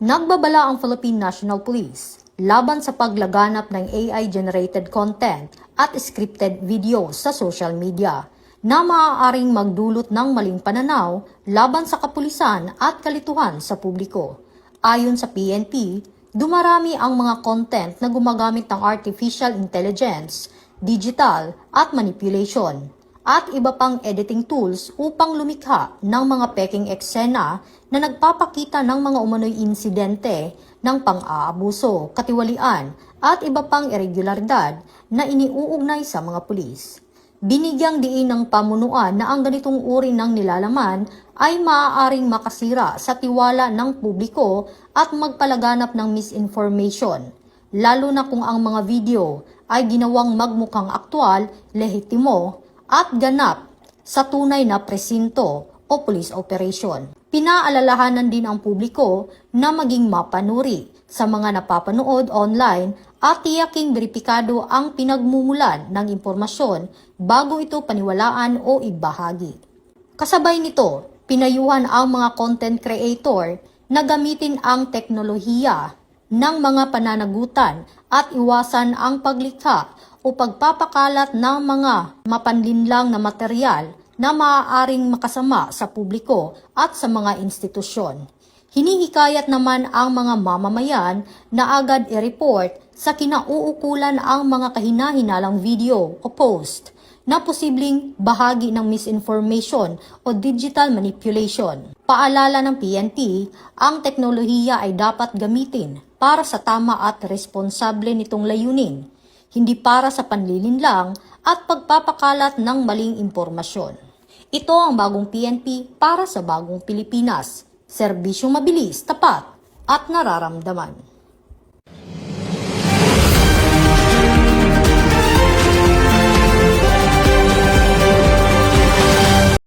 Nagbabala ang Philippine National Police laban sa paglaganap ng AI-generated content at scripted video sa social media na maaaring magdulot ng maling pananaw laban sa kapulisan at kalituhan sa publiko. Ayon sa PNP, dumarami ang mga content na gumagamit ng artificial intelligence, digital at manipulation, at iba pang editing tools upang lumikha ng mga peking eksena na nagpapakita ng mga umano'y insidente ng pang-aabuso, katiwalian at iba pang irregularidad na iniuugnay sa mga pulis. Binigyang diin ng pamunuan na ang ganitong uri ng nilalaman ay maaaring makasira sa tiwala ng publiko at magpalaganap ng misinformation, lalo na kung ang mga video ay ginawang magmukhang aktwal, lehitimo, at ganap sa tunay na presinto o police operation. Pinaalalahanan din ang publiko na maging mapanuri sa mga napapanood online at tiyaking beripikado ang pinagmumulan ng impormasyon bago ito paniwalaan o ibahagi. Kasabay nito, pinayuhan ang mga content creator na gamitin ang teknolohiya ng mga pananagutan at iwasan ang paglikha o pagpapakalat ng mga mapanlinlang na material na maaaring makasama sa publiko at sa mga institusyon. Hinihikayat naman ang mga mamamayan na agad i-report sa kinauukulan ang mga kahinahinalang video o post na posibleng bahagi ng misinformation o digital manipulation. Paalala ng PNP, ang teknolohiya ay dapat gamitin para sa tama at responsable nitong layunin, hindi para sa panlilinlang at pagpapakalat ng maling impormasyon. Ito ang bagong PNP para sa bagong Pilipinas. Serbisyong mabilis, tapat at nararamdaman.